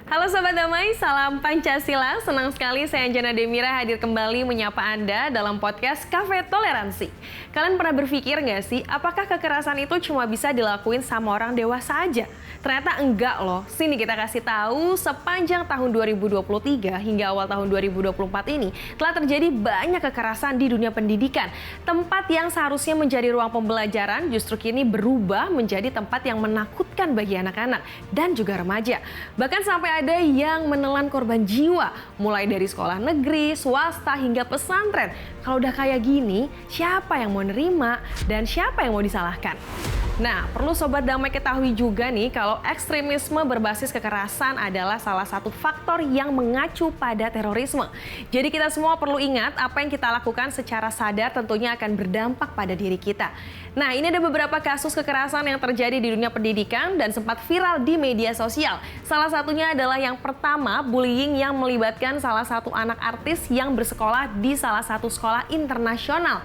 Halo Sobat Damai, salam Pancasila. Senang sekali saya Anjana Demira hadir kembali menyapa Anda dalam podcast Cafe Toleransi. Kalian pernah berpikir nggak sih, apakah kekerasan itu cuma bisa dilakuin sama orang dewasa aja? Ternyata enggak loh. Sini kita kasih tahu, sepanjang tahun 2023 hingga awal tahun 2024 ini telah terjadi banyak kekerasan di dunia pendidikan. Tempat yang seharusnya menjadi ruang pembelajaran justru kini berubah menjadi tempat yang menakutkan bagi anak-anak dan juga remaja. Bahkan sampai ada yang menelan korban jiwa, mulai dari sekolah negeri, swasta, hingga pesantren. Kalau udah kayak gini, siapa yang mau nerima dan siapa yang mau disalahkan? Nah, perlu Sobat Damai ketahui juga nih kalau ekstremisme berbasis kekerasan adalah salah satu faktor yang mengacu pada terorisme. Jadi kita semua perlu ingat apa yang kita lakukan secara sadar tentunya akan berdampak pada diri kita. Nah, ini ada beberapa kasus kekerasan yang terjadi di dunia pendidikan dan sempat viral di media sosial. Salah satunya adalah yang pertama, bullying yang melibatkan salah satu anak artis yang bersekolah di salah satu sekolah internasional.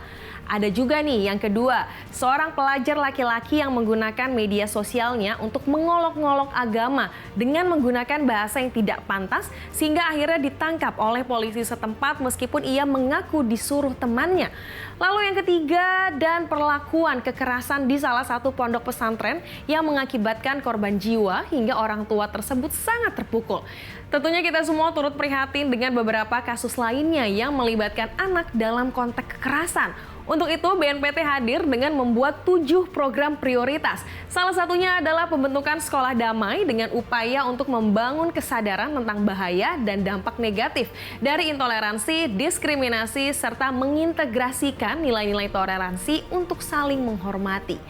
Ada juga nih yang kedua, seorang pelajar laki-laki yang menggunakan media sosialnya untuk mengolok-ngolok agama dengan menggunakan bahasa yang tidak pantas sehingga akhirnya ditangkap oleh polisi setempat meskipun ia mengaku disuruh temannya. Lalu yang ketiga, dan perlakuan kekerasan di salah satu pondok pesantren yang mengakibatkan korban jiwa hingga orang tua tersebut sangat terpukul. Tentunya kita semua turut prihatin dengan beberapa kasus lainnya yang melibatkan anak dalam konteks kekerasan. Untuk itu, BNPT hadir dengan membuat 7 program prioritas. Salah satunya adalah pembentukan sekolah damai dengan upaya untuk membangun kesadaran tentang bahaya dan dampak negatif dari intoleransi, diskriminasi, serta mengintegrasikan nilai-nilai toleransi untuk saling menghormati.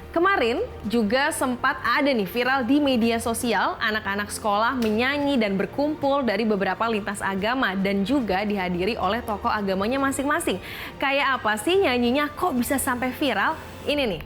Kemarin juga sempat ada nih viral di media sosial, anak-anak sekolah menyanyi dan berkumpul dari beberapa lintas agama dan juga dihadiri oleh tokoh agamanya masing-masing. Kayak apa sih nyanyinya kok bisa sampai viral? Ini nih.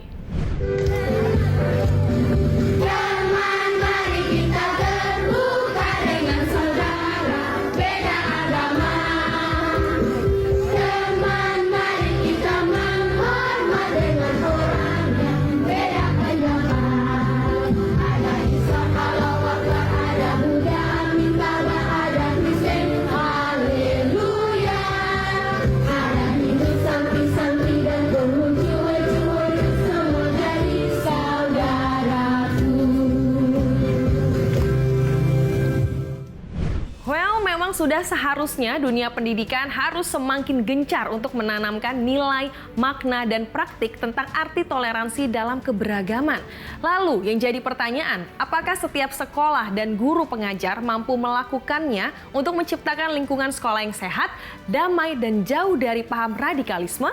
Sudah seharusnya dunia pendidikan harus semakin gencar untuk menanamkan nilai, makna, dan praktik tentang arti toleransi dalam keberagaman. Lalu yang jadi pertanyaan, apakah setiap sekolah dan guru pengajar mampu melakukannya untuk menciptakan lingkungan sekolah yang sehat, damai, dan jauh dari paham radikalisme?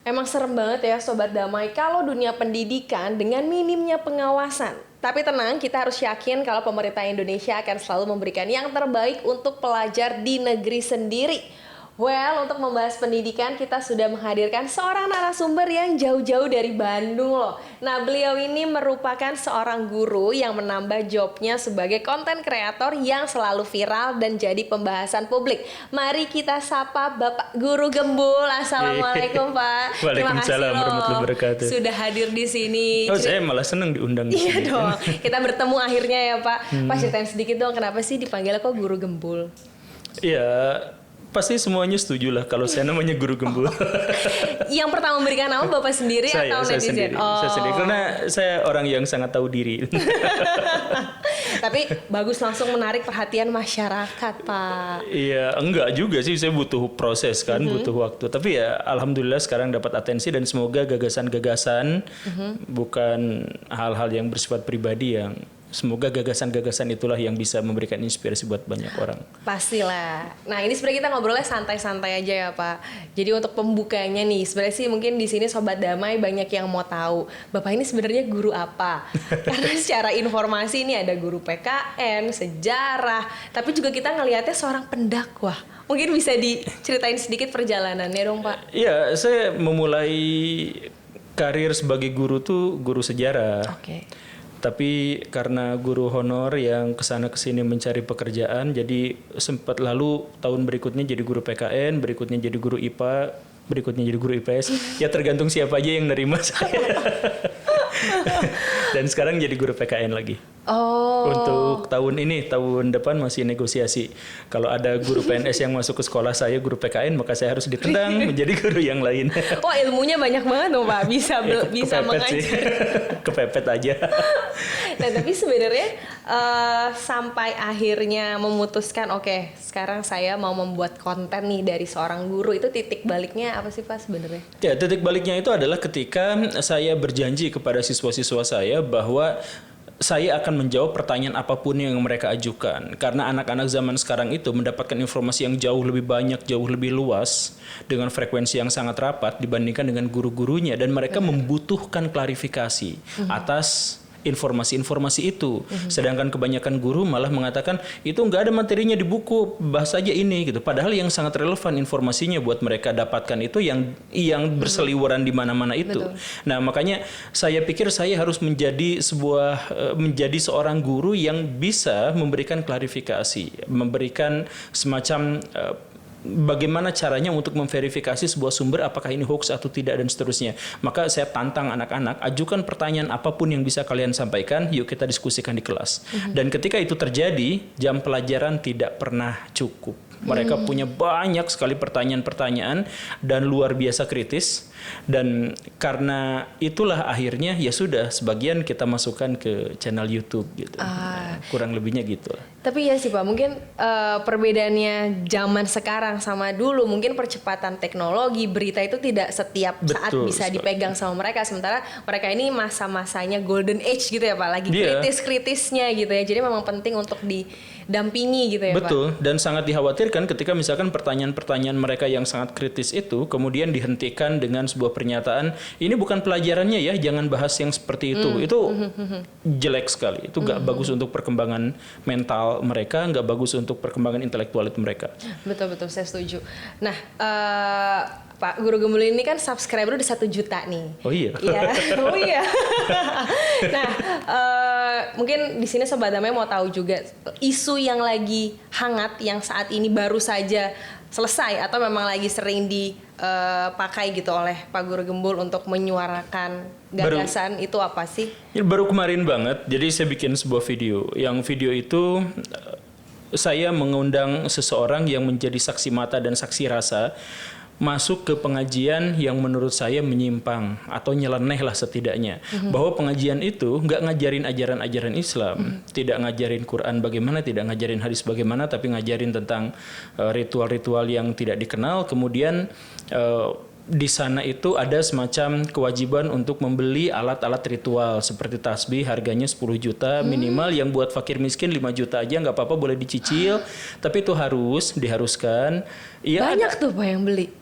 Emang serem banget ya Sobat Damai kalau dunia pendidikan dengan minimnya pengawasan. Tapi tenang, kita harus yakin kalau pemerintah Indonesia akan selalu memberikan yang terbaik untuk pelajar di negeri sendiri. Well, untuk membahas pendidikan kita sudah menghadirkan seorang narasumber yang jauh-jauh dari Bandung loh. Nah, beliau ini merupakan seorang guru yang menambah jobnya sebagai konten kreator yang selalu viral dan jadi pembahasan publik. Mari kita sapa Bapak Guru Gembul. Assalamualaikum Pak. Waalaikumsalam warahmatullahi wabarakatuh. Sudah hadir di sini. Saya malah senang diundang di Iya sini. dong. Kita bertemu akhirnya ya Pak. Pak, ceritain sedikit dong kenapa sih dipanggilnya kok Guru Gembul? Iya, pasti semuanya setuju lah kalau saya namanya Guru Gembul. Yang pertama memberikan nama Bapak sendiri atau netizen? Sendiri, saya sendiri, karena saya orang yang sangat tahu diri. Tapi bagus, langsung menarik perhatian masyarakat, Pak. Iya, enggak juga sih, saya butuh proses kan, butuh waktu. Tapi ya alhamdulillah sekarang dapat atensi dan semoga gagasan-gagasan bukan hal-hal yang bersifat pribadi yang semoga gagasan-gagasan itulah yang bisa memberikan inspirasi buat banyak orang. Pastilah. Nah ini sebenarnya kita ngobrolnya santai-santai aja ya Pak. Jadi untuk pembukanya nih, sebenarnya sih mungkin di sini Sobat Damai banyak yang mau tahu Bapak ini sebenarnya guru apa. Karena secara informasi ini ada guru PKN, sejarah, tapi juga kita ngelihatnya seorang pendakwah. Mungkin bisa diceritain sedikit perjalanannya dong Pak. Iya, saya memulai karir sebagai guru tuh guru sejarah. Oke. Tapi karena guru honor yang kesana kesini mencari pekerjaan, jadi sempat lalu tahun berikutnya jadi guru PKN, berikutnya jadi guru IPA, berikutnya jadi guru IPS. Ya tergantung siapa aja yang nerima saya. Dan sekarang jadi guru PKN lagi. Oh. Untuk tahun ini, tahun depan masih negosiasi. Kalau ada guru PNS yang masuk ke sekolah saya guru PKN, maka saya harus ditendang menjadi guru yang lain. Wah ilmunya banyak banget dong Pak, bisa mengajar. Kepepet aja. Nah tapi sebenarnya sampai akhirnya memutuskan oke, sekarang saya mau membuat konten nih dari seorang guru, itu titik baliknya apa sih Pak sebenarnya? Ya, titik baliknya itu adalah ketika saya berjanji kepada siswa-siswa saya bahwa saya akan menjawab pertanyaan apapun yang mereka ajukan. Karena anak-anak zaman sekarang itu mendapatkan informasi yang jauh lebih banyak, jauh lebih luas, dengan frekuensi yang sangat rapat dibandingkan dengan guru-gurunya. Dan mereka membutuhkan klarifikasi atas informasi-informasi itu. Sedangkan kebanyakan guru malah mengatakan itu nggak ada materinya di buku, bahas aja ini gitu. Padahal yang sangat relevan informasinya buat mereka dapatkan itu yang berseliweran di mana-mana itu. Betul. Nah, makanya saya pikir saya harus menjadi seorang guru yang bisa memberikan klarifikasi, memberikan semacam bagaimana caranya untuk memverifikasi sebuah sumber apakah ini hoax atau tidak dan seterusnya. Maka saya tantang anak-anak, ajukan pertanyaan apapun yang bisa kalian sampaikan, yuk kita diskusikan di kelas. Dan ketika itu terjadi, jam pelajaran tidak pernah cukup. Mereka punya banyak sekali pertanyaan-pertanyaan dan luar biasa kritis. Dan karena itulah akhirnya ya sudah sebagian kita masukkan ke channel YouTube gitu. Kurang lebihnya gitu. Tapi ya sih Pak, mungkin perbedaannya zaman sekarang sama dulu, mungkin percepatan teknologi, berita itu tidak setiap saat bisa dipegang sama mereka. Sementara mereka ini masa-masanya golden age gitu ya Pak, lagi kritis-kritisnya gitu ya. Jadi memang penting untuk didampingi gitu ya Pak. Betul, dan sangat dikhawatirkan ketika misalkan pertanyaan-pertanyaan mereka yang sangat kritis itu kemudian dihentikan dengan sebuah pernyataan, ini bukan pelajarannya ya, jangan bahas yang seperti itu. Itu jelek sekali, itu nggak bagus untuk perkembangan mental mereka, nggak bagus untuk perkembangan intelektual mereka. Betul-betul, saya setuju. Nah, Pak Guru Gembul ini kan subscriber udah 1 juta nih. Oh iya. Ya. Oh iya. Nah, mungkin di sini Sobat Damai mau tahu juga isu yang lagi hangat yang saat ini baru saja selesai atau memang lagi sering dipakai gitu oleh Pak Guru Gembul untuk menyuarakan gagasan itu apa sih? Ini baru kemarin banget. Jadi saya bikin sebuah video. Yang video itu saya mengundang seseorang yang menjadi saksi mata dan saksi rasa masuk ke pengajian yang menurut saya menyimpang atau nyeleneh lah setidaknya. Bahwa pengajian itu nggak ngajarin ajaran-ajaran Islam, tidak ngajarin Quran bagaimana, tidak ngajarin hadis bagaimana, tapi ngajarin tentang ritual-ritual yang tidak dikenal. Kemudian di sana itu ada semacam kewajiban untuk membeli alat-alat ritual seperti tasbih, harganya 10 juta minimal, yang buat fakir miskin 5 juta aja nggak apa-apa, boleh dicicil, tapi itu diharuskan. Ya, banyak tuh Pak yang beli.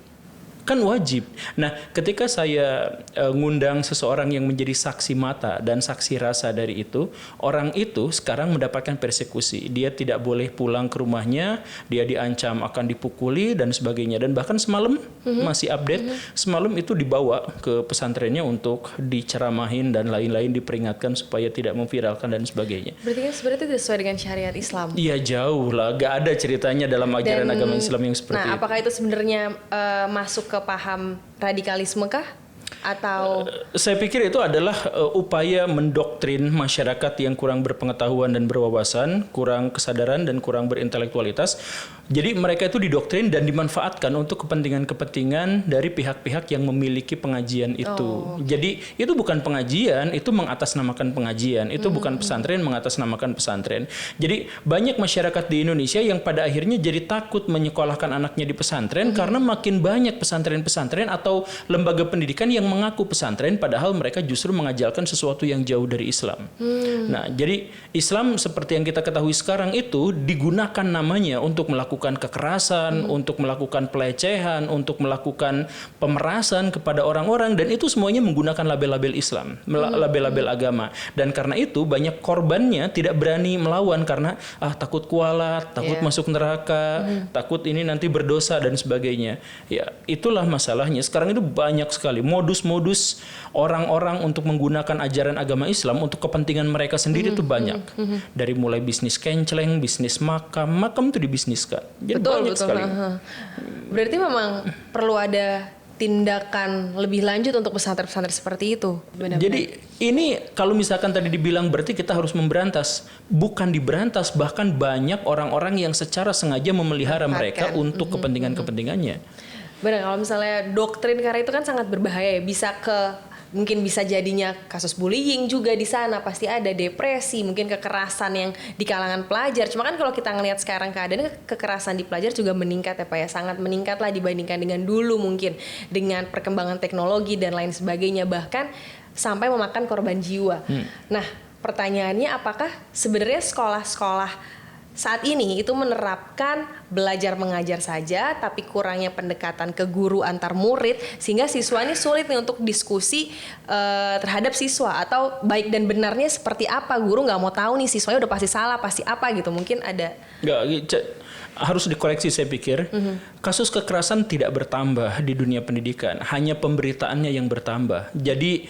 Kan wajib. Nah, ketika saya ngundang seseorang yang menjadi saksi mata dan saksi rasa dari itu, orang itu sekarang mendapatkan persekusi. Dia tidak boleh pulang ke rumahnya, dia diancam akan dipukuli dan sebagainya. Dan bahkan semalam masih update, semalam itu dibawa ke pesantrennya untuk diceramahin dan lain-lain, diperingatkan supaya tidak memviralkan dan sebagainya. Berarti kan sebenarnya itu sesuai dengan syariat Islam. Iya, jauh lah. Gak ada ceritanya dalam ajaran agama Islam yang seperti itu. Nah, apakah itu sebenarnya masuk ke paham radikalisme kah? Atau saya pikir itu adalah upaya mendoktrin masyarakat yang kurang berpengetahuan dan berwawasan, kurang kesadaran dan kurang berintelektualitas. Jadi mereka itu didoktrin dan dimanfaatkan untuk kepentingan-kepentingan dari pihak-pihak yang memiliki pengajian itu. Jadi itu bukan pengajian, itu mengatasnamakan pengajian. Itu bukan pesantren mengatasnamakan pesantren. Jadi banyak masyarakat di Indonesia yang pada akhirnya jadi takut menyekolahkan anaknya di pesantren karena makin banyak pesantren-pesantren atau lembaga pendidikan yang yang mengaku pesantren padahal mereka justru mengajarkan sesuatu yang jauh dari Islam. Nah, jadi Islam seperti yang kita ketahui sekarang itu digunakan namanya untuk melakukan kekerasan, untuk melakukan pelecehan, untuk melakukan pemerasan kepada orang-orang, dan itu semuanya menggunakan label-label Islam, label-label agama. Dan karena itu banyak korbannya tidak berani melawan karena takut kualat, takut masuk neraka, takut ini nanti berdosa dan sebagainya. Ya, itulah masalahnya. Sekarang itu banyak sekali modus-modus orang-orang untuk menggunakan ajaran agama Islam untuk kepentingan mereka sendiri itu banyak. Dari mulai bisnis kenceleng, bisnis makam itu dibisniskan. Jadi banyak sekali. Berarti memang perlu ada tindakan lebih lanjut untuk pesantren-pesantren seperti itu. Benar-benar. Jadi ini kalau misalkan tadi dibilang berarti kita harus memberantas. Bukan diberantas, bahkan banyak orang-orang yang secara sengaja memelihara mereka untuk kepentingan-kepentingannya. Benar, kalau misalnya doktrin karena itu kan sangat berbahaya ya. Mungkin bisa jadinya kasus bullying juga di sana, pasti ada depresi, mungkin kekerasan yang di kalangan pelajar. Cuma kan kalau kita ngelihat sekarang keadaan kekerasan di pelajar juga meningkat ya Pak ya, sangat meningkat lah dibandingkan dengan dulu mungkin dengan perkembangan teknologi dan lain sebagainya, bahkan sampai memakan korban jiwa. Nah, pertanyaannya apakah sebenarnya sekolah-sekolah saat ini itu menerapkan belajar mengajar saja tapi kurangnya pendekatan ke guru antar murid sehingga siswa ini sulit nih untuk diskusi terhadap siswa, atau baik dan benarnya seperti apa, guru nggak mau tahu nih siswanya udah pasti salah pasti apa gitu, mungkin ada harus dikoreksi saya pikir. Kasus kekerasan tidak bertambah di dunia pendidikan, hanya pemberitaannya yang bertambah. Jadi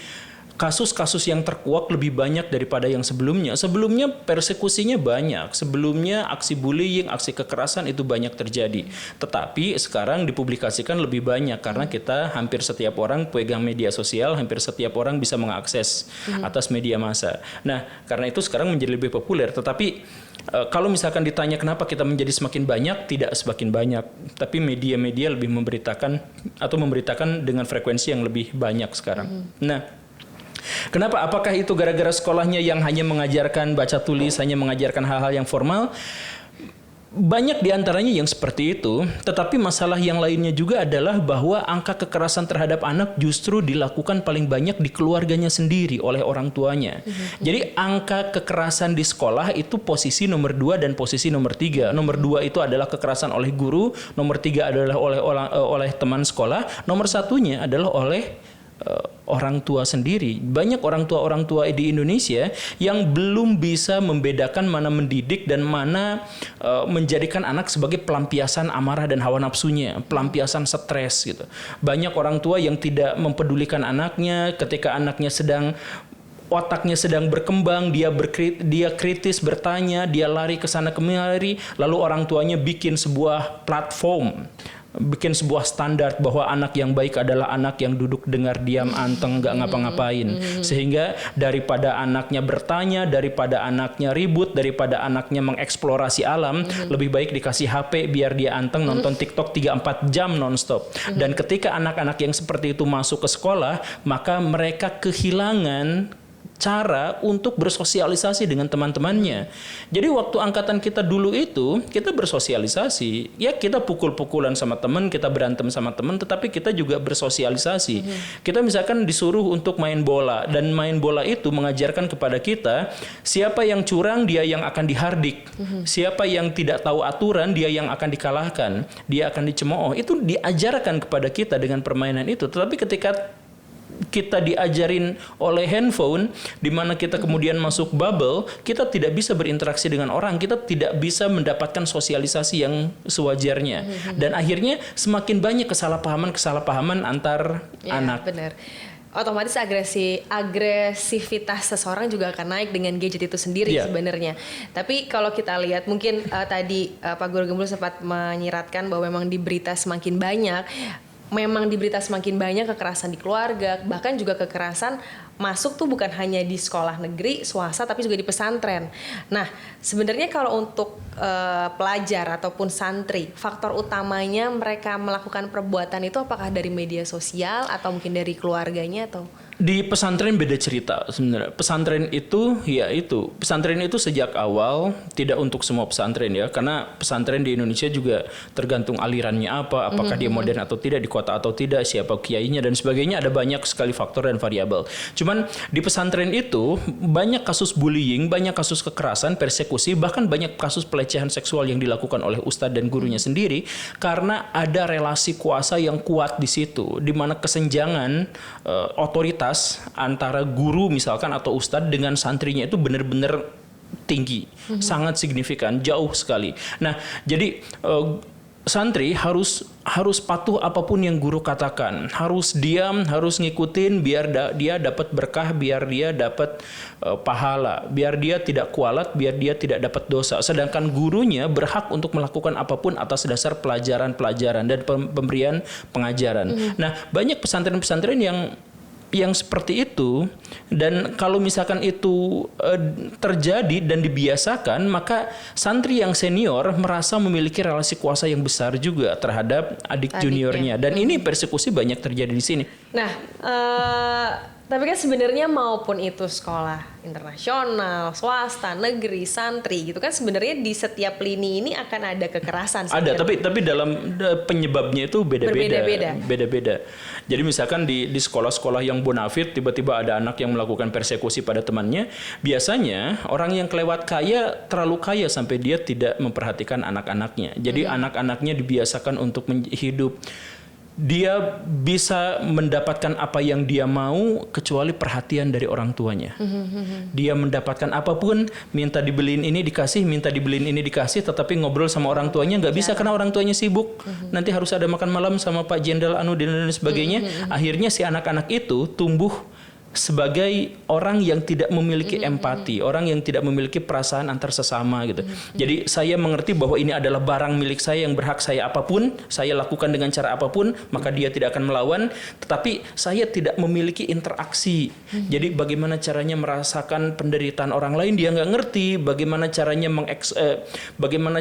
kasus-kasus yang terkuak lebih banyak daripada yang sebelumnya. Sebelumnya persekusinya banyak, sebelumnya aksi bullying, aksi kekerasan itu banyak terjadi. Tetapi sekarang dipublikasikan lebih banyak karena kita hampir setiap orang pegang media sosial, hampir setiap orang bisa mengakses atas media massa. Nah, karena itu sekarang menjadi lebih populer. Tetapi kalau misalkan ditanya kenapa kita menjadi semakin banyak, tidak semakin banyak. Tapi media-media lebih memberitakan dengan frekuensi yang lebih banyak sekarang. Nah, kenapa? Apakah itu gara-gara sekolahnya yang hanya mengajarkan baca tulis, hanya mengajarkan hal-hal yang formal? Banyak diantaranya yang seperti itu, tetapi masalah yang lainnya juga adalah bahwa angka kekerasan terhadap anak justru dilakukan paling banyak di keluarganya sendiri oleh orang tuanya. Jadi angka kekerasan di sekolah itu posisi nomor 2 dan posisi nomor 3. Nomor 2 itu adalah kekerasan oleh guru, nomor 3 adalah oleh teman sekolah, nomor 1-nya adalah oleh orang tua sendiri. Banyak orang tua di Indonesia yang belum bisa membedakan mana mendidik dan mana menjadikan anak sebagai pelampiasan amarah dan hawa nafsunya, pelampiasan stres gitu. Banyak orang tua yang tidak mempedulikan anaknya ketika anaknya otaknya sedang berkembang, dia kritis bertanya, dia lari ke sana kemari, lalu orang tuanya bikin sebuah platform, bikin sebuah standar bahwa anak yang baik adalah anak yang duduk dengar diam anteng gak ngapa-ngapain. Sehingga daripada anaknya bertanya, daripada anaknya ribut, daripada anaknya mengeksplorasi alam, lebih baik dikasih HP biar dia anteng nonton TikTok 3-4 jam nonstop. Dan ketika anak-anak yang seperti itu masuk ke sekolah, maka mereka kehilangan cara untuk bersosialisasi dengan teman-temannya. Jadi waktu angkatan kita dulu itu, kita bersosialisasi. Ya kita pukul-pukulan sama teman, kita berantem sama teman, tetapi kita juga bersosialisasi. Kita misalkan disuruh untuk main bola, dan main bola itu mengajarkan kepada kita, siapa yang curang dia yang akan dihardik. Siapa yang tidak tahu aturan dia yang akan dikalahkan. Dia akan dicemooh. Itu diajarkan kepada kita dengan permainan itu. Tetapi ketika kita diajarin oleh handphone, di mana kita kemudian masuk bubble, kita tidak bisa berinteraksi dengan orang, kita tidak bisa mendapatkan sosialisasi yang sewajarnya, dan akhirnya semakin banyak kesalahpahaman antar anak. Benar. Otomatis agresivitas seseorang juga akan naik dengan gadget itu sendiri sebenarnya. Tapi kalau kita lihat mungkin tadi Pak Guru Gembul sempat menyiratkan bahwa memang di berita semakin banyak kekerasan di keluarga, bahkan juga kekerasan masuk tuh bukan hanya di sekolah negeri, swasta, tapi juga di pesantren. Nah, sebenarnya kalau untuk pelajar ataupun santri, faktor utamanya mereka melakukan perbuatan itu apakah dari media sosial atau mungkin dari keluarganya atau? Di pesantren beda cerita sebenarnya. Pesantren itu sejak awal tidak untuk semua pesantren ya, karena pesantren di Indonesia juga tergantung alirannya apakah dia modern atau tidak, di kota atau tidak, siapa kiainya dan sebagainya, ada banyak sekali faktor dan variabel. Cuman di pesantren itu banyak kasus bullying, banyak kasus kekerasan, persekusi, bahkan banyak kasus pelecehan seksual yang dilakukan oleh ustadz dan gurunya sendiri karena ada relasi kuasa yang kuat di situ, di mana kesenjangan otoritas antara guru misalkan atau ustadz dengan santrinya itu benar-benar tinggi, sangat signifikan, jauh sekali. Nah, jadi santri harus patuh apapun yang guru katakan, harus diam, harus ngikutin biar dia dapat berkah, biar dia dapat pahala, biar dia tidak kualat, biar dia tidak dapat dosa. Sedangkan gurunya berhak untuk melakukan apapun atas dasar pelajaran dan pemberian pengajaran. Nah, banyak pesantren-pesantren yang seperti itu, dan kalau misalkan itu terjadi dan dibiasakan, maka santri yang senior merasa memiliki relasi kuasa yang besar juga terhadap adik juniornya, dan ini persekusi banyak terjadi di sini. Nah, tapi kan sebenarnya maupun itu sekolah internasional, swasta, negeri, santri gitu kan, sebenarnya di setiap lini ini akan ada kekerasan. Ada, tapi dalam penyebabnya itu beda-beda. Jadi misalkan di sekolah-sekolah yang bonafit tiba-tiba ada anak yang melakukan persekusi pada temannya, biasanya orang yang kelewat kaya terlalu kaya sampai dia tidak memperhatikan anak-anaknya. Jadi anak-anaknya dibiasakan untuk hidup, dia bisa mendapatkan apa yang dia mau kecuali perhatian dari orang tuanya. Dia mendapatkan apapun, minta dibeliin ini dikasih, minta dibeliin ini dikasih, tetapi ngobrol sama orang tuanya nggak bisa karena orang tuanya sibuk. Nanti harus ada makan malam sama Pak Jenderal dan sebagainya. Akhirnya si anak-anak itu tumbuh sebagai orang yang tidak memiliki empati, orang yang tidak memiliki perasaan antar sesama gitu. Jadi saya mengerti bahwa ini adalah barang milik saya yang berhak saya apapun, saya lakukan dengan cara apapun, maka dia tidak akan melawan, tetapi saya tidak memiliki interaksi. Jadi bagaimana caranya merasakan penderitaan orang lain dia nggak ngerti, bagaimana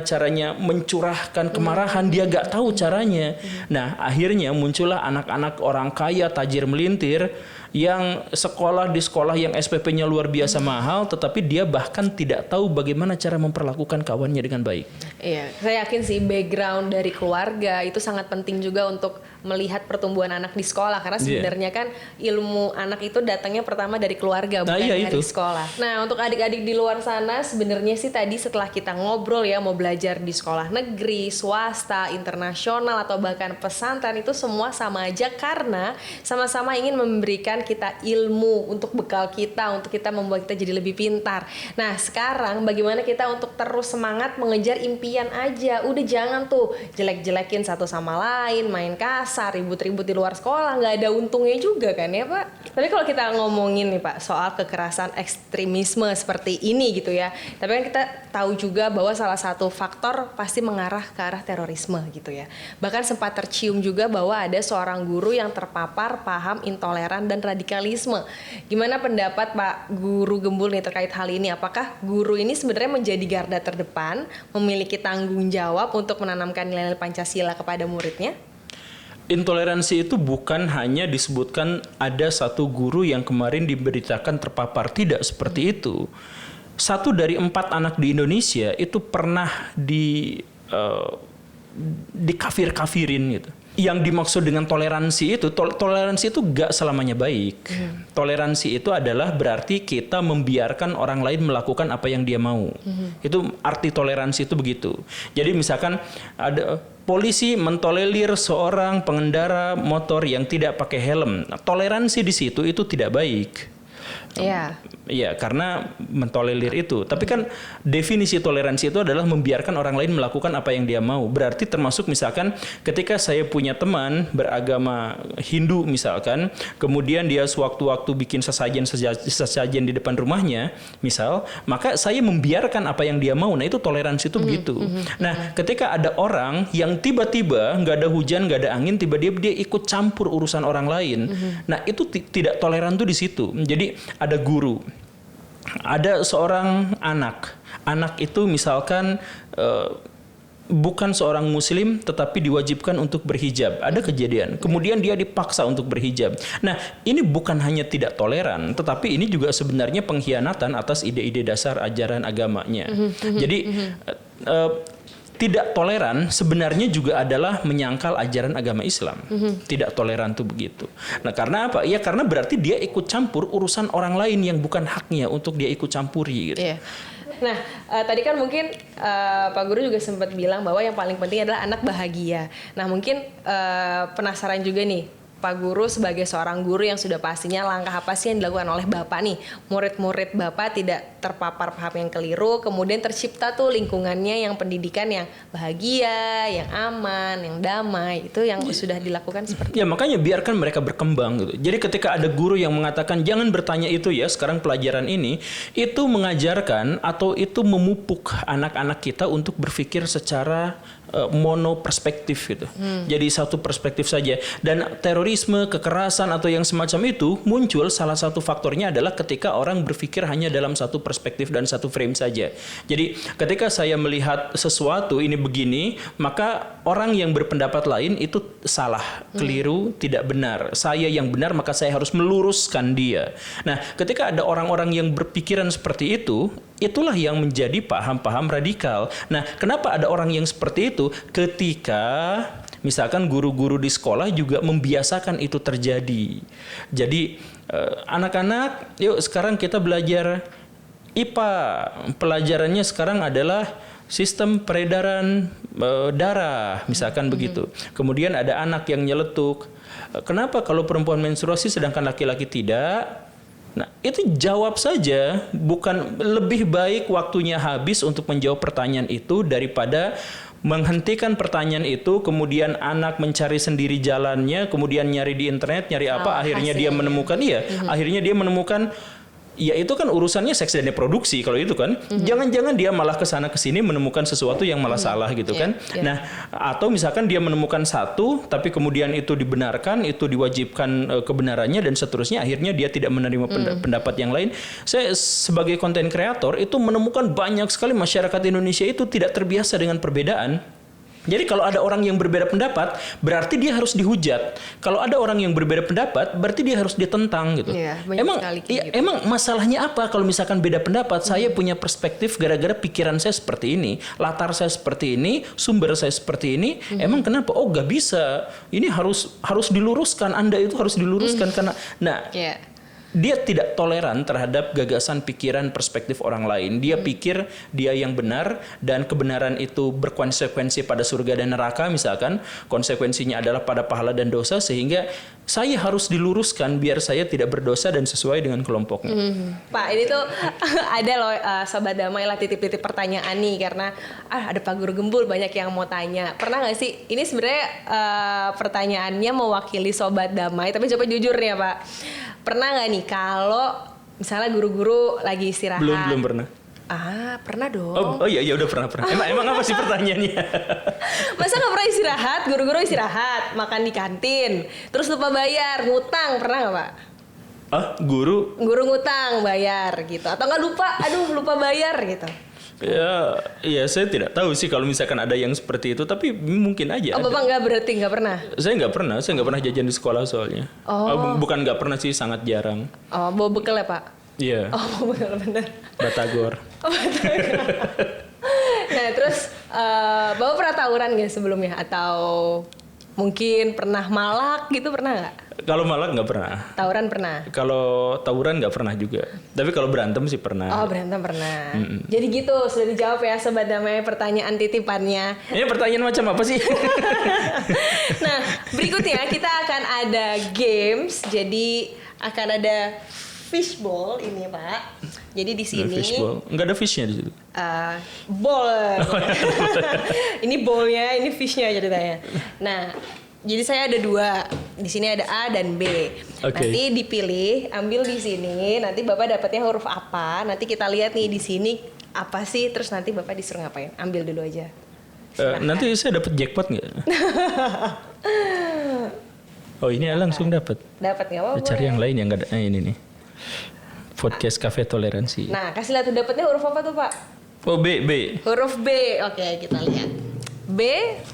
caranya mencurahkan kemarahan dia nggak tahu caranya. Nah, akhirnya muncullah anak-anak orang kaya tajir melintir yang sekolah di sekolah yang SPP-nya luar biasa mahal, tetapi dia bahkan tidak tahu bagaimana cara memperlakukan kawannya dengan baik. Iya, saya yakin sih background dari keluarga itu sangat penting juga untuk melihat pertumbuhan anak di sekolah, karena sebenarnya kan ilmu anak itu datangnya pertama dari keluarga, bukan dari sekolah. Nah, untuk adik-adik di luar sana sebenarnya sih tadi setelah kita ngobrol ya, mau belajar di sekolah negeri, swasta, internasional atau bahkan pesantren, itu semua sama aja karena sama-sama ingin memberikan kita ilmu untuk bekal kita, untuk kita membuat kita jadi lebih pintar. Nah, sekarang bagaimana kita untuk terus semangat mengejar impian aja. Udah jangan tuh jelek-jelekin satu sama lain, main kasar, ribut-ribut di luar sekolah, nggak ada untungnya juga kan ya Pak? Tapi kalau kita ngomongin nih Pak soal kekerasan ekstremisme seperti ini gitu ya, tapi kan kita tahu juga bahwa salah satu faktor pasti mengarah ke arah terorisme gitu ya. Bahkan sempat tercium juga bahwa ada seorang guru yang terpapar paham intoleran dan radikalisme. Gimana pendapat Pak Guru Gembul nih terkait hal ini? Apakah guru ini sebenarnya menjadi garda terdepan, memiliki tanggung jawab untuk menanamkan nilai-nilai Pancasila kepada muridnya? Intoleransi itu bukan hanya disebutkan ada satu guru yang kemarin diberitakan terpapar, tidak seperti itu. 1 dari 4 anak di Indonesia itu pernah dikafir-kafirin gitu. Yang dimaksud dengan toleransi itu, toleransi itu gak selamanya baik. Toleransi itu adalah berarti kita membiarkan orang lain melakukan apa yang dia mau. Itu arti toleransi itu begitu. Jadi misalkan ada polisi mentolerir seorang pengendara motor yang tidak pakai helm. Nah, toleransi di situ itu tidak baik. Iya. Iya, karena mentolerir itu. Tapi kan definisi toleransi itu adalah membiarkan orang lain melakukan apa yang dia mau. Berarti termasuk misalkan ketika saya punya teman beragama Hindu misalkan, kemudian dia sewaktu-waktu bikin sesajen di depan rumahnya, misal, maka saya membiarkan apa yang dia mau. Nah, itu toleransi itu begitu. Nah, ketika ada orang yang tiba-tiba nggak ada hujan, nggak ada angin, tiba-tiba dia ikut campur urusan orang lain. Nah, itu tidak toleran tuh di situ. Jadi ada guru. Ada seorang anak itu misalkan bukan seorang muslim tetapi diwajibkan untuk berhijab. Ada kejadian, kemudian dia dipaksa untuk berhijab. Nah, ini bukan hanya tidak toleran, tetapi ini juga sebenarnya pengkhianatan atas ide-ide dasar ajaran agamanya. Jadi tidak toleran sebenarnya juga adalah menyangkal ajaran agama Islam. Tidak toleran tuh begitu. Nah, karena apa? Ya karena berarti dia ikut campur urusan orang lain yang bukan haknya untuk dia ikut campuri gitu. Iya. Nah, tadi kan mungkin Pak Guru juga sempat bilang bahwa yang paling penting adalah anak bahagia. Nah, mungkin penasaran juga nih, Pak Guru sebagai seorang guru yang sudah pastinya langkah apa sih yang dilakukan oleh Bapak nih? Murid-murid Bapak tidak terpapar paham yang keliru, kemudian tercipta tuh lingkungannya yang pendidikan yang bahagia, yang aman, yang damai. Itu yang sudah dilakukan seperti ya, makanya biarkan mereka berkembang gitu. Jadi ketika ada guru yang mengatakan jangan bertanya itu ya, sekarang pelajaran ini, itu mengajarkan atau itu memupuk anak-anak kita untuk berpikir secara mono perspektif gitu. Jadi satu perspektif saja. Dan terorisme, kekerasan atau yang semacam itu muncul salah satu faktornya adalah ketika orang berpikir hanya dalam satu perspektif dan satu frame saja. Jadi ketika saya melihat sesuatu ini begini, maka orang yang berpendapat lain itu salah, keliru, tidak benar. Saya yang benar, maka saya harus meluruskan dia. Nah, ketika ada orang-orang yang berpikiran seperti itu, itulah yang menjadi paham-paham radikal. Nah, kenapa ada orang yang seperti itu? Ketika misalkan guru-guru di sekolah juga membiasakan itu terjadi. Jadi anak-anak, yuk sekarang kita belajar IPA. Pelajarannya sekarang adalah sistem peredaran darah, misalkan begitu. Kemudian ada anak yang nyeletuk. Kenapa kalau perempuan menstruasi sedangkan laki-laki tidak? Nah, itu jawab saja, bukan lebih baik waktunya habis untuk menjawab pertanyaan itu daripada menghentikan pertanyaan itu, kemudian anak mencari sendiri jalannya, kemudian nyari di internet, nyari apa, akhirnya dia menemukan, akhirnya dia menemukan, ya itu kan urusannya seks dan reproduksi kalau itu kan. Jangan-jangan dia malah kesana kesini menemukan sesuatu yang malah salah gitu kan. Nah, atau misalkan dia menemukan satu tapi kemudian itu dibenarkan, itu diwajibkan kebenarannya dan seterusnya, akhirnya dia tidak menerima pendapat yang lain. Saya sebagai konten kreator itu menemukan banyak sekali masyarakat Indonesia itu tidak terbiasa dengan perbedaan. Jadi kalau ada orang yang berbeda pendapat, berarti dia harus dihujat. Kalau ada orang yang berbeda pendapat, berarti dia harus ditentang gitu. Iya, Emang masalahnya apa kalau misalkan beda pendapat? Saya punya perspektif gara-gara pikiran saya seperti ini, latar saya seperti ini, sumber saya seperti ini. Emang kenapa? Oh, gak bisa. Ini harus diluruskan. Anda itu harus diluruskan karena dia tidak toleran terhadap gagasan, pikiran, perspektif orang lain. Dia pikir dia yang benar dan kebenaran itu berkonsekuensi pada surga dan neraka misalkan. Konsekuensinya adalah pada pahala dan dosa, sehingga saya harus diluruskan biar saya tidak berdosa dan sesuai dengan kelompoknya. Pak, ini tuh ada loh Sobat Damai lah titip-titip pertanyaan nih, karena ada Pak Guru Gembul banyak yang mau tanya. Pernah gak sih, ini sebenarnya pertanyaannya mewakili Sobat Damai, tapi coba jujur nih ya Pak. Pernah nggak nih kalau misalnya guru-guru lagi istirahat? Belum pernah. Pernah dong. Oh iya udah pernah. Emang apa sih pertanyaannya? Masa nggak pernah istirahat? Guru-guru istirahat, makan di kantin, terus lupa bayar, ngutang, pernah nggak Pak? Guru ngutang bayar gitu, atau nggak lupa bayar gitu? Ya saya tidak tahu sih kalau misalkan ada yang seperti itu, tapi mungkin aja. Bapak nggak pernah? Saya nggak pernah jajan di sekolah soalnya. Bukan nggak pernah sih, sangat jarang. Bawa bekal ya Pak? Iya. Bawa bekal, bener. Batagor. Nah terus Bapak pernah tawuran nggak sebelumnya? Atau mungkin pernah malak gitu, pernah nggak? Kalau malak nggak pernah. Tawuran pernah? Kalau tawuran nggak pernah juga. Tapi kalau berantem sih pernah. Berantem pernah. Jadi gitu, sudah dijawab ya Sobat Damai pertanyaan titipannya. Ini pertanyaan macam apa sih? Nah, berikutnya kita akan ada games. Jadi akan ada fishbowl ini Pak. Jadi di sini Fishbowl. Nggak ada fishnya di situ. bowl. Ini bowlnya, ini fishnya ceritanya. Nah, jadi saya ada 2. Di sini ada A dan B. Oke. Nanti dipilih, ambil di sini. Nanti Bapak dapatnya huruf apa? Nanti kita lihat nih di sini apa sih. Terus nanti Bapak disuruh ngapain? Ambil dulu aja. Nanti saya dapat jackpot nggak? Oh ini langsung dapat. Dapat nggak apa-apa. Cari yang lain yang nggak ada. Ini nih. Podcast Cafe Toleransi. Nah, kasih lihat tuh dapatnya huruf apa tuh Pak? Oh B. Huruf B. Oke, kita lihat. B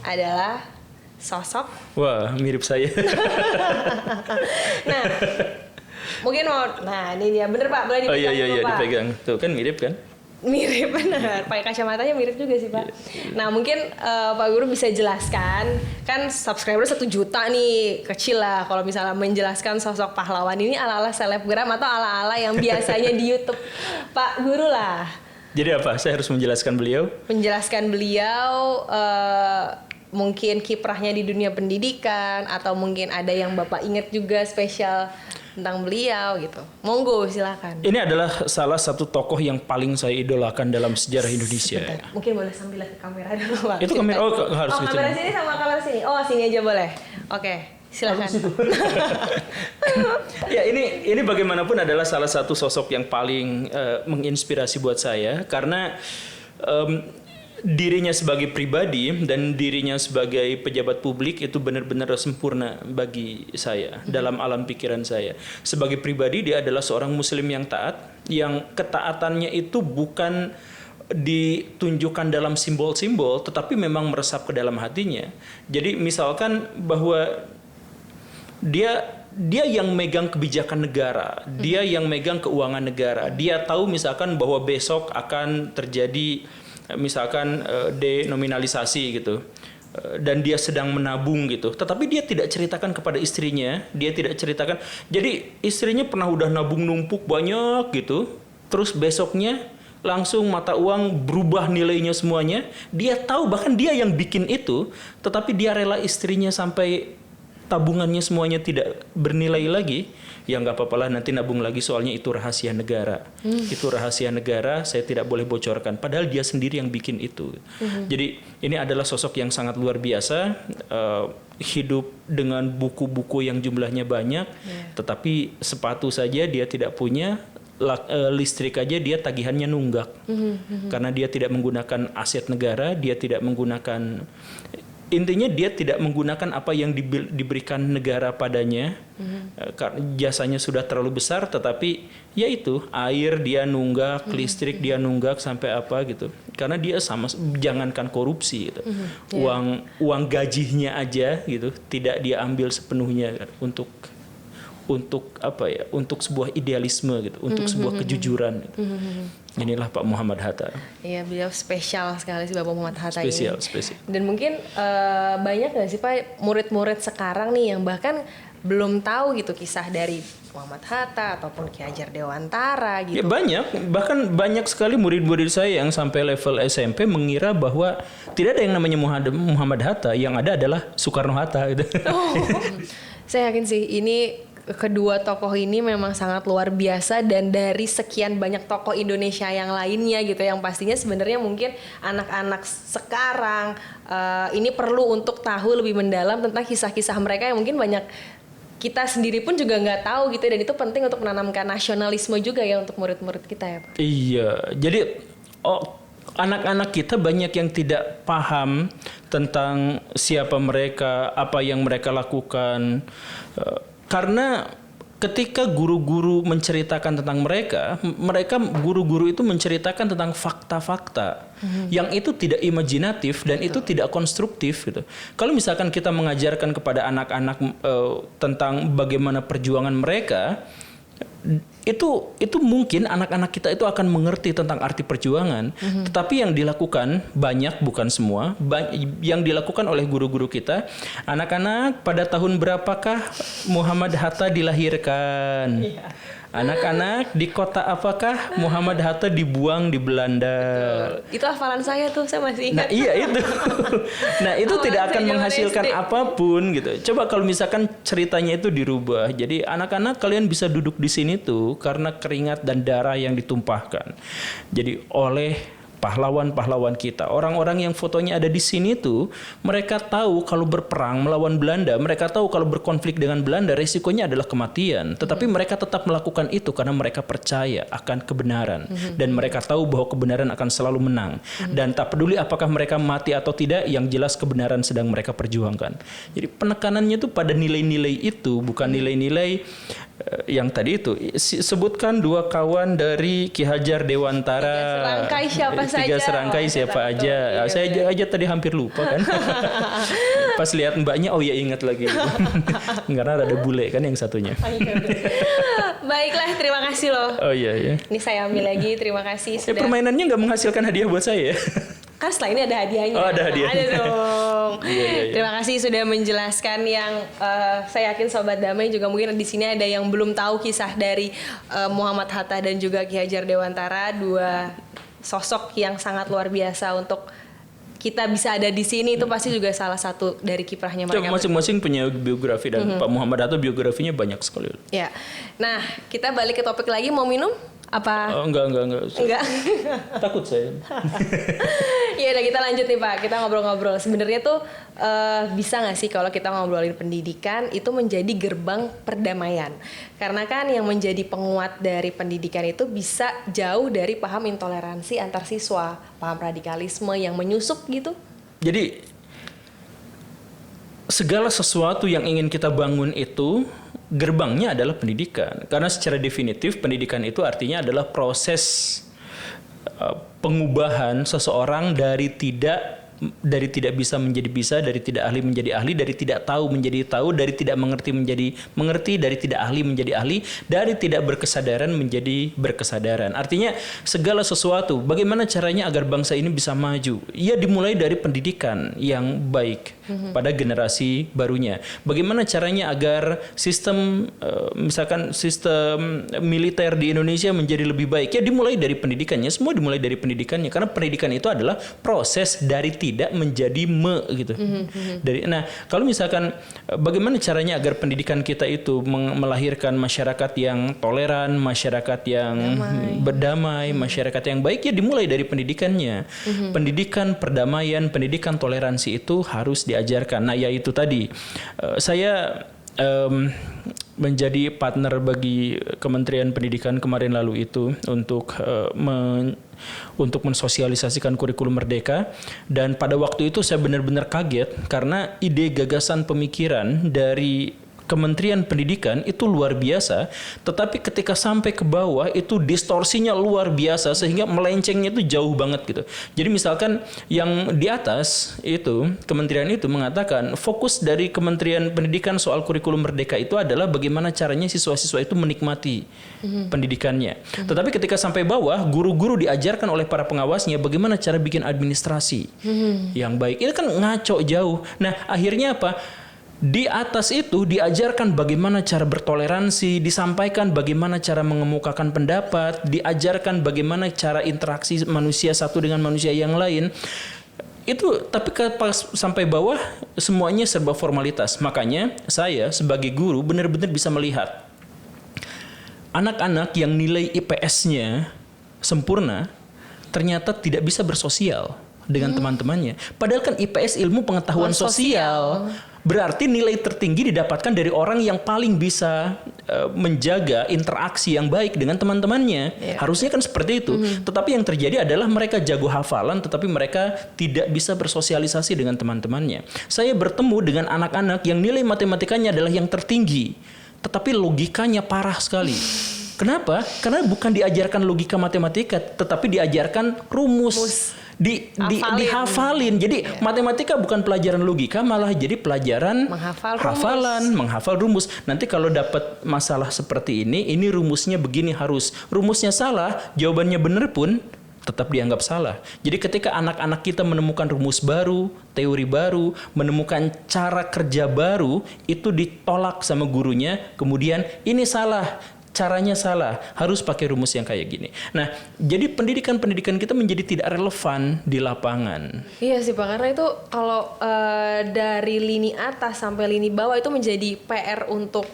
adalah sosok. Wah mirip saya. Nah, mungkin nah ini dia bener Pak, boleh dipegang. Oh iya dulu, Pak. dipegang. Tuh kan mirip kan? Mirip benar. Pakai kacamatanya mirip juga sih Pak. Nah mungkin Pak Guru bisa jelaskan, kan subscriber 1 juta nih, kecil lah kalau misalnya menjelaskan sosok pahlawan ini ala-ala selebgram atau ala-ala yang biasanya di YouTube Pak Guru lah. Jadi apa? Saya harus menjelaskan beliau? Menjelaskan beliau mungkin kiprahnya di dunia pendidikan, atau mungkin ada yang Bapak ingat juga spesial tentang beliau gitu. Monggo silakan. Ini adalah salah satu tokoh yang paling saya idolakan dalam sejarah Indonesia. Bentar, mungkin boleh sambil lihat ke kamera dulu Pak. Itu kamera harus gitu. Kamera sini sama kamera sini. Oh, sini aja boleh. Oke, silakan. Ya ini bagaimanapun adalah salah satu sosok yang paling menginspirasi buat saya karena dirinya sebagai pribadi dan dirinya sebagai pejabat publik itu benar-benar sempurna bagi saya dalam alam pikiran saya. Sebagai pribadi dia adalah seorang muslim yang taat, yang ketaatannya itu bukan ditunjukkan dalam simbol-simbol tetapi memang meresap ke dalam hatinya. Jadi misalkan bahwa dia yang megang kebijakan negara, dia yang megang keuangan negara. Dia tahu misalkan bahwa besok akan terjadi misalkan denominalisasi gitu, dan dia sedang menabung gitu, tetapi dia tidak ceritakan kepada istrinya, dia tidak ceritakan. Jadi istrinya pernah udah nabung numpuk banyak gitu, terus besoknya langsung mata uang berubah nilainya semuanya. Dia tahu, bahkan dia yang bikin itu, tetapi dia rela istrinya sampai tabungannya semuanya tidak bernilai lagi. Ya nggak apa-apa lah, nanti nabung lagi, soalnya itu rahasia negara. Itu rahasia negara, saya tidak boleh bocorkan. Padahal dia sendiri yang bikin itu. Jadi ini adalah sosok yang sangat luar biasa, hidup dengan buku-buku yang jumlahnya banyak, tetapi sepatu saja dia tidak punya, listrik aja dia tagihannya nunggak. Karena dia tidak menggunakan aset negara, dia tidak menggunakan, intinya dia tidak menggunakan apa yang diberikan negara padanya. Jasanya sudah terlalu besar, tetapi yaitu air dia nunggak, listrik dia nunggak sampai apa gitu. Karena dia jangankan korupsi gitu. Uang gajinya aja gitu tidak dia ambil sepenuhnya untuk apa ya? Untuk sebuah idealisme gitu, untuk sebuah kejujuran gitu. Inilah Pak Muhammad Hatta. Iya, beliau spesial sekali sih Bapak Muhammad Hatta Spesial. Dan mungkin banyak nggak sih Pak murid-murid sekarang nih yang bahkan belum tahu gitu kisah dari Muhammad Hatta ataupun Ki Hajar Dewantara gitu. Ya banyak, bahkan banyak sekali murid-murid saya yang sampai level SMP mengira bahwa tidak ada yang namanya Muhammad Hatta, yang ada adalah Soekarno Hatta gitu. Saya yakin sih ini kedua tokoh ini memang sangat luar biasa, dan dari sekian banyak tokoh Indonesia yang lainnya gitu, yang pastinya sebenarnya mungkin anak-anak sekarang ini perlu untuk tahu lebih mendalam tentang kisah-kisah mereka yang mungkin banyak kita sendiri pun juga nggak tahu gitu, dan itu penting untuk menanamkan nasionalisme juga ya untuk murid-murid kita ya Pak. Iya, jadi anak-anak kita banyak yang tidak paham tentang siapa mereka, apa yang mereka lakukan. Karena ketika guru-guru menceritakan tentang mereka guru-guru itu menceritakan tentang fakta-fakta yang itu tidak imajinatif dan itu tidak konstruktif gitu. Kalau misalkan kita mengajarkan kepada anak-anak tentang bagaimana perjuangan mereka, itu mungkin anak-anak kita itu akan mengerti tentang arti perjuangan. Tetapi yang dilakukan banyak, bukan semua, yang dilakukan oleh guru-guru kita, anak-anak pada tahun berapakah Muhammad Hatta dilahirkan? Anak-anak di kota apakah Muhammad Hatta dibuang di Belanda? Betul. Itu hafalan saya tuh, saya masih ingat. Nah iya itu. Nah itu tidak akan menghasilkan apapun gitu. Coba kalau misalkan ceritanya itu dirubah. Jadi anak-anak kalian bisa duduk di sini tuh itu karena keringat dan darah yang ditumpahkan. Jadi oleh pahlawan-pahlawan kita, orang-orang yang fotonya ada di sini tuh, mereka tahu kalau berperang melawan Belanda, mereka tahu kalau berkonflik dengan Belanda resikonya adalah kematian. Tetapi mereka tetap melakukan itu karena mereka percaya akan kebenaran dan mereka tahu bahwa kebenaran akan selalu menang. Dan tak peduli apakah mereka mati atau tidak, yang jelas kebenaran sedang mereka perjuangkan. Jadi penekanannya tuh pada nilai-nilai itu, bukan nilai-nilai yang tadi itu. Sebutkan 2 kawan dari Ki Hajar Dewantara. Serangkai siapa saja. 3 serangkai siapa aja. Iya, Saya aja tadi hampir lupa kan. Pas lihat mbaknya, oh ya ingat lagi. Karena ada bule kan yang satunya. Baiklah, terima kasih loh. Oh iya. Ini saya ambil lagi, terima kasih sudah. Permainannya nggak menghasilkan hadiah buat saya. Kan setelah ini ada hadiahnya. Oh, ada hadiahnya. Ada dong. Iya. Terima kasih sudah menjelaskan yang saya yakin Sobat Damai juga mungkin di sini ada yang belum tahu kisah dari Muhammad Hatta dan juga Ki Hajar Dewantara, 2 sosok yang sangat luar biasa untuk kita bisa ada di sini itu pasti juga salah satu dari kiprahnya mereka. Masing-masing punya biografi dan Pak Muhammad Hatta biografinya banyak sekali. Ya. Nah, kita balik ke topik lagi, mau minum? Apa? Enggak. Enggak. Takut saya. Ya udah, kita lanjut nih Pak. Kita ngobrol-ngobrol. Sebenarnya tuh bisa nggak sih kalau kita ngobrolin pendidikan itu menjadi gerbang perdamaian? Karena kan yang menjadi penguat dari pendidikan itu bisa jauh dari paham intoleransi antar siswa, paham radikalisme yang menyusup gitu. Jadi segala sesuatu yang ingin kita bangun itu gerbangnya adalah pendidikan. Karena secara definitif pendidikan itu artinya adalah proses pengubahan seseorang dari tidak bisa menjadi bisa, dari tidak ahli menjadi ahli, dari tidak tahu menjadi tahu, dari tidak mengerti menjadi mengerti, dari tidak ahli menjadi ahli, dari tidak berkesadaran menjadi berkesadaran. Artinya segala sesuatu, bagaimana caranya agar bangsa ini bisa maju? Ya dimulai dari pendidikan yang baik pada generasi barunya. Bagaimana caranya agar sistem misalkan sistem militer di Indonesia menjadi lebih baik? Ya dimulai dari pendidikannya, semua dimulai dari pendidikannya, karena pendidikan itu adalah proses dari tidak menjadi gitu. Nah, kalau misalkan bagaimana caranya agar pendidikan kita itu melahirkan masyarakat yang toleran, masyarakat yang berdamai, masyarakat yang baik, ya dimulai dari pendidikannya. Pendidikan perdamaian, pendidikan toleransi itu harus diajarkan. Nah, ya itu tadi. Saya menjadi partner bagi Kementerian Pendidikan kemarin lalu itu untuk mensosialisasikan kurikulum Merdeka, dan pada waktu itu saya benar-benar kaget karena ide gagasan pemikiran dari Kementerian Pendidikan itu luar biasa, tetapi ketika sampai ke bawah itu distorsinya luar biasa sehingga melencengnya itu jauh banget gitu. Jadi misalkan yang di atas itu kementerian itu mengatakan fokus dari Kementerian Pendidikan soal kurikulum Merdeka itu adalah bagaimana caranya siswa-siswa itu menikmati pendidikannya. Tetapi ketika sampai bawah, guru-guru diajarkan oleh para pengawasnya bagaimana cara bikin administrasi yang baik. Ini kan ngaco jauh. Nah, akhirnya apa? Di atas itu diajarkan bagaimana cara bertoleransi, disampaikan bagaimana cara mengemukakan pendapat, diajarkan bagaimana cara interaksi manusia satu dengan manusia yang lain. Itu tapi pas sampai bawah semuanya serba formalitas. Makanya saya sebagai guru benar-benar bisa melihat anak-anak yang nilai IPS-nya sempurna ternyata tidak bisa bersosial dengan teman-temannya. Padahal kan IPS ilmu pengetahuan sosial. Berarti nilai tertinggi didapatkan dari orang yang paling bisa menjaga interaksi yang baik dengan teman-temannya. Harusnya kan seperti itu. Tetapi yang terjadi adalah mereka jago hafalan, tetapi mereka tidak bisa bersosialisasi dengan teman-temannya. Saya bertemu dengan anak-anak yang nilai matematikanya adalah yang tertinggi, tetapi logikanya parah sekali. Kenapa? Karena bukan diajarkan logika matematika, tetapi diajarkan rumus. Dihafalin. Jadi matematika bukan pelajaran logika, malah jadi pelajaran menghafal rumus. Nanti kalau dapat masalah seperti ini rumusnya begini harus. Rumusnya salah, jawabannya benar pun tetap dianggap salah. Jadi ketika anak-anak kita menemukan rumus baru, teori baru, menemukan cara kerja baru, itu ditolak sama gurunya, kemudian ini salah. Caranya salah, harus pakai rumus yang kayak gini. Nah, jadi pendidikan kita menjadi tidak relevan di lapangan. Iya sih Pak, karena itu kalau dari lini atas sampai lini bawah itu menjadi PR untuk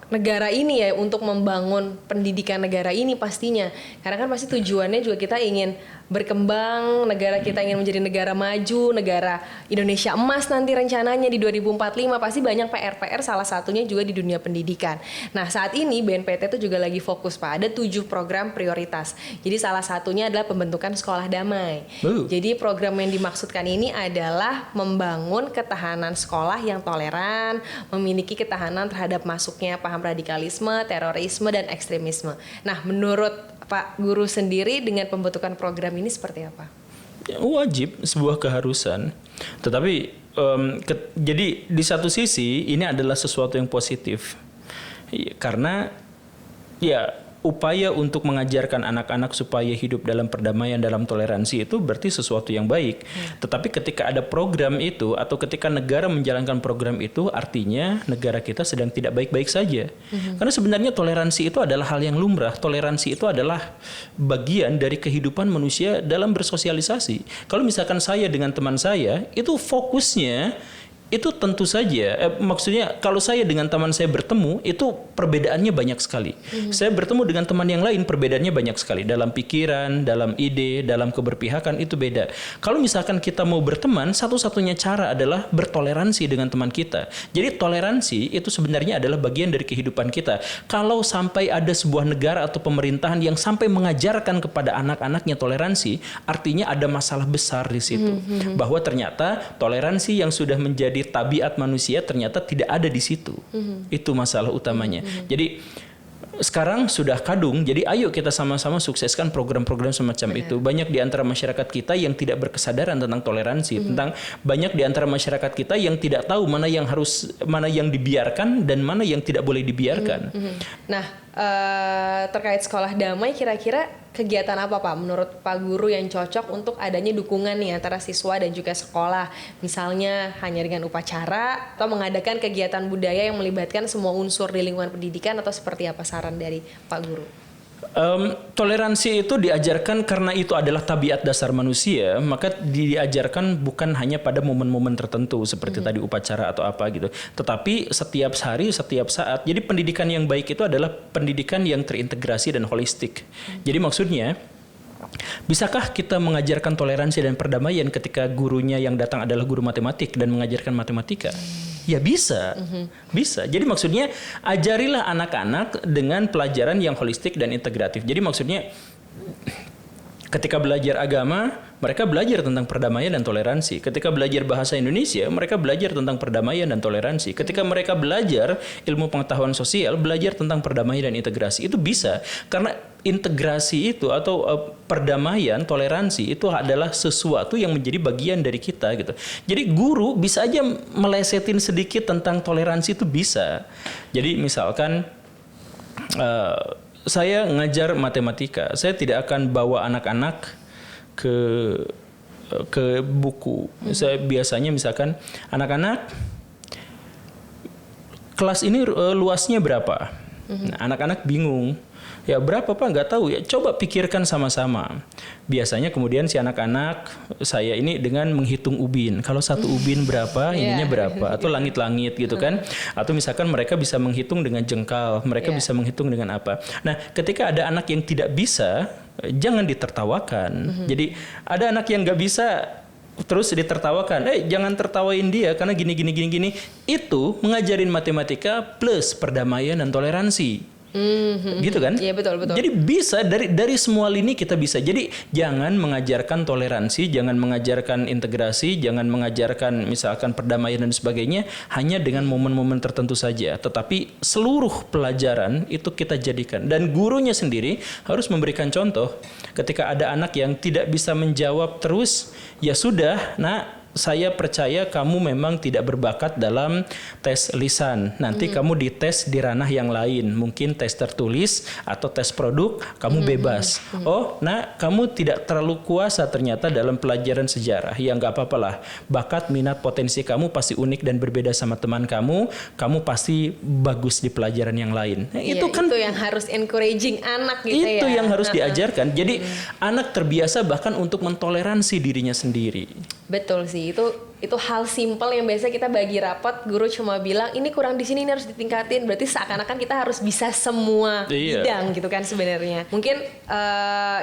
negara ini ya, untuk membangun pendidikan negara ini pastinya. Karena kan pasti tujuannya juga kita ingin berkembang, negara kita ingin menjadi negara maju, negara Indonesia emas nanti rencananya di 2045. Pasti banyak PR-PR, salah satunya juga di dunia pendidikan. Nah, saat ini BNPT itu juga lagi fokus Pak, ada 7 program prioritas. Jadi salah satunya adalah pembentukan sekolah damai. Jadi program yang dimaksudkan ini adalah membangun ketahanan sekolah yang toleran, memiliki ketahanan terhadap masuknya paham radikalisme, terorisme, dan ekstremisme. Nah, menurut Pak Guru sendiri dengan pembentukan program ini seperti apa? Wajib, sebuah keharusan. Tetapi jadi di satu sisi ini adalah sesuatu yang positif. Karena ya upaya untuk mengajarkan anak-anak supaya hidup dalam perdamaian, dalam toleransi itu berarti sesuatu yang baik. Tetapi ketika ada program itu atau ketika negara menjalankan program itu, artinya negara kita sedang tidak baik-baik saja. Karena sebenarnya toleransi itu adalah hal yang lumrah. Toleransi itu adalah bagian dari kehidupan manusia dalam bersosialisasi. Kalau misalkan saya dengan teman saya, itu fokusnya itu tentu saja, maksudnya kalau saya dengan teman saya bertemu, itu perbedaannya banyak sekali. Saya bertemu dengan teman yang lain, perbedaannya banyak sekali. Dalam pikiran, dalam ide, dalam keberpihakan, itu beda. Kalau misalkan kita mau berteman, satu-satunya cara adalah bertoleransi dengan teman kita. Jadi toleransi itu sebenarnya adalah bagian dari kehidupan kita. Kalau sampai ada sebuah negara atau pemerintahan yang sampai mengajarkan kepada anak-anaknya toleransi, artinya ada masalah besar di situ. Bahwa ternyata toleransi yang sudah menjadi tabiat manusia ternyata tidak ada di situ. Itu masalah utamanya. Jadi sekarang sudah kadung, jadi ayo kita sama-sama sukseskan program-program semacam itu. Banyak di antara masyarakat kita yang tidak berkesadaran tentang toleransi, tentang banyak di antara masyarakat kita yang tidak tahu mana yang dibiarkan dan mana yang tidak boleh dibiarkan. Nah, terkait sekolah damai, kira-kira kegiatan apa Pak menurut Pak Guru yang cocok untuk adanya dukungan nih antara siswa dan juga sekolah? Misalnya hanya dengan upacara atau mengadakan kegiatan budaya yang melibatkan semua unsur di lingkungan pendidikan, atau seperti apa saran dari Pak Guru? Toleransi itu diajarkan karena itu adalah tabiat dasar manusia, maka diajarkan bukan hanya pada momen-momen tertentu seperti tadi upacara atau apa gitu, tetapi setiap hari, setiap saat. Jadi pendidikan yang baik itu adalah pendidikan yang terintegrasi dan holistik. Jadi maksudnya, bisakah kita mengajarkan toleransi dan perdamaian ketika gurunya yang datang adalah guru matematik dan mengajarkan matematika? Ya bisa, bisa. Jadi maksudnya ajarilah anak-anak dengan pelajaran yang holistik dan integratif. Jadi maksudnya ketika belajar agama, mereka belajar tentang perdamaian dan toleransi. Ketika belajar bahasa Indonesia, mereka belajar tentang perdamaian dan toleransi. Ketika mereka belajar ilmu pengetahuan sosial, belajar tentang perdamaian dan integrasi. Itu bisa, karena integrasi itu atau perdamaian, toleransi itu adalah sesuatu yang menjadi bagian dari kita gitu. Jadi guru bisa aja melesetin sedikit tentang toleransi, itu bisa. Jadi misalkan saya ngajar matematika, saya tidak akan bawa anak-anak ke buku. Saya biasanya misalkan anak-anak, kelas ini luasnya berapa? Nah, anak-anak bingung. Ya berapa Pak? Nggak tahu ya. Coba pikirkan sama-sama. Biasanya kemudian si anak-anak saya ini dengan menghitung ubin. Kalau satu ubin berapa, ininya berapa? Atau langit-langit gitu kan? Atau misalkan mereka bisa menghitung dengan jengkal. Mereka bisa menghitung dengan apa? Nah, ketika ada anak yang tidak bisa, jangan ditertawakan. Jadi ada anak yang nggak bisa terus ditertawakan, jangan tertawain dia karena gini. Itu mengajarin matematika plus perdamaian dan toleransi. Gitu kan? Iya, betul. Jadi bisa dari semua lini kita bisa. Jadi jangan mengajarkan toleransi, jangan mengajarkan integrasi, jangan mengajarkan misalkan perdamaian dan sebagainya hanya dengan momen-momen tertentu saja. Tetapi seluruh pelajaran itu kita jadikan, dan gurunya sendiri harus memberikan contoh. Ketika ada anak yang tidak bisa menjawab terus, ya sudah, nak, saya percaya kamu memang tidak berbakat dalam tes lisan. Nanti kamu dites di ranah yang lain. Mungkin tes tertulis atau tes produk, kamu bebas. Oh, nah kamu tidak terlalu kuasa ternyata dalam pelajaran sejarah. Ya nggak apa-apa lah. Bakat, minat, potensi kamu pasti unik dan berbeda sama teman kamu. Kamu pasti bagus di pelajaran yang lain. Nah, itu yang harus encouraging anak gitu ya. Itu yang harus diajarkan. Jadi anak terbiasa bahkan untuk mentoleransi dirinya sendiri. Betul sih, itu itu hal simple yang biasa kita bagi rapot, guru cuma bilang ini kurang di sini, ini harus ditingkatin. Berarti seakan-akan kita harus bisa semua bidang gitu kan sebenarnya. Mungkin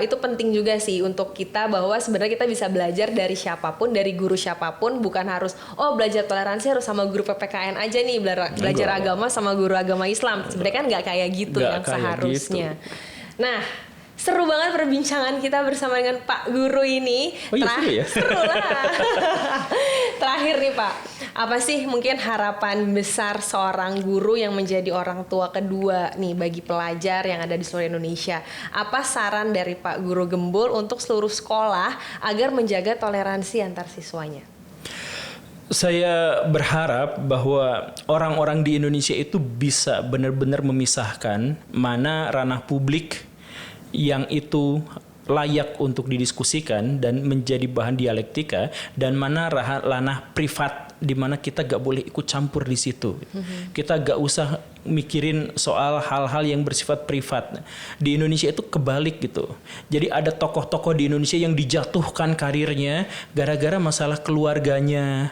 itu penting juga sih untuk kita, bahwa sebenarnya kita bisa belajar dari siapapun, dari guru siapapun, bukan harus belajar toleransi harus sama guru PPKN aja nih, belajar agama sama guru agama Islam. Sebenarnya kan nggak kayak gitu yang seharusnya. Nah, seru banget perbincangan kita bersama dengan Pak Guru ini. Seru ya? Seru lah. Terakhir nih Pak, apa sih mungkin harapan besar seorang guru yang menjadi orang tua kedua nih bagi pelajar yang ada di seluruh Indonesia? Apa saran dari Pak Guru Gembul untuk seluruh sekolah agar menjaga toleransi antar siswanya? Saya berharap bahwa orang-orang di Indonesia itu bisa benar-benar memisahkan mana ranah publik yang itu layak untuk didiskusikan dan menjadi bahan dialektika, dan mana ranah privat di mana kita gak boleh ikut campur di situ. Kita gak usah mikirin soal hal-hal yang bersifat privat. Di Indonesia itu kebalik gitu. Jadi ada tokoh-tokoh di Indonesia yang dijatuhkan karirnya gara-gara masalah keluarganya.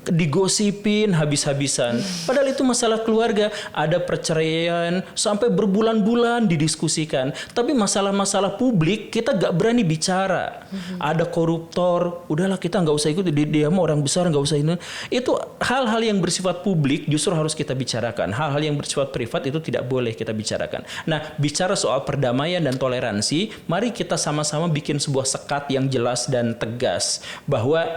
Digosipin habis-habisan. Padahal itu masalah keluarga. Ada perceraian sampai berbulan-bulan didiskusikan. Tapi masalah-masalah publik kita gak berani bicara. Ada koruptor, udahlah kita gak usah ikut, dia mau orang besar gak usah ini. Itu hal-hal yang bersifat publik justru harus kita bicarakan. Hal-hal yang bersifat privat itu tidak boleh kita bicarakan. Nah, bicara soal perdamaian dan toleransi, mari kita sama-sama bikin sebuah sekat yang jelas dan tegas. Bahwa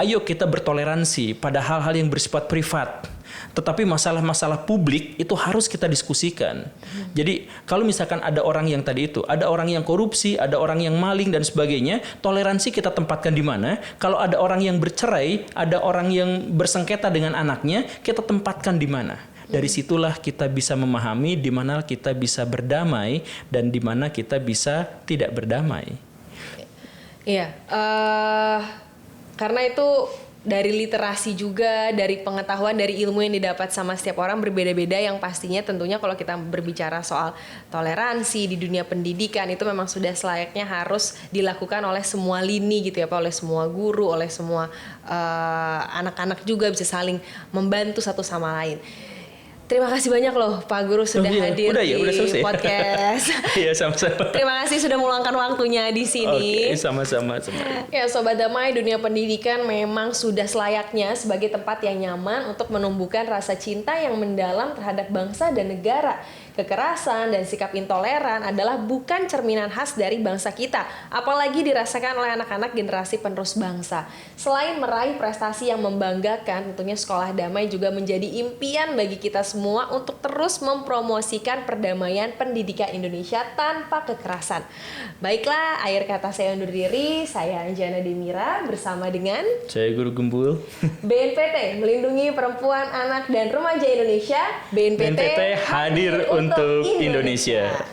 ayo kita bertoleransi pada hal-hal yang bersifat privat. Tetapi masalah-masalah publik itu harus kita diskusikan. Jadi kalau misalkan ada orang yang tadi itu, ada orang yang korupsi, ada orang yang maling dan sebagainya, toleransi kita tempatkan di mana? Kalau ada orang yang bercerai, ada orang yang bersengketa dengan anaknya, kita tempatkan di mana? Dari situlah kita bisa memahami di mana kita bisa berdamai dan di mana kita bisa tidak berdamai. Iya, karena itu dari literasi juga, dari pengetahuan, dari ilmu yang didapat sama setiap orang berbeda-beda, yang pastinya tentunya kalau kita berbicara soal toleransi di dunia pendidikan itu memang sudah selayaknya harus dilakukan oleh semua lini gitu ya Pak, oleh semua guru, oleh semua anak-anak juga bisa saling membantu satu sama lain. Terima kasih banyak loh Pak Guru sudah hadir di podcast. Iya, sama-sama. Terima kasih sudah meluangkan waktunya di sini. Oke, sama-sama. Ya Sobat Damai, dunia pendidikan memang sudah selayaknya sebagai tempat yang nyaman untuk menumbuhkan rasa cinta yang mendalam terhadap bangsa dan negara. Kekerasan dan sikap intoleran adalah bukan cerminan khas dari bangsa kita, apalagi dirasakan oleh anak-anak generasi penerus bangsa. Selain meraih prestasi yang membanggakan, tentunya Sekolah Damai juga menjadi impian bagi kita semua untuk terus mempromosikan perdamaian pendidikan Indonesia tanpa kekerasan. Baiklah, akhir kata saya undur diri. Saya Anjana Demira bersama dengan saya Guru Gembul. BNPT melindungi perempuan, anak, dan remaja Indonesia. BNPT hadir untuk Indonesia.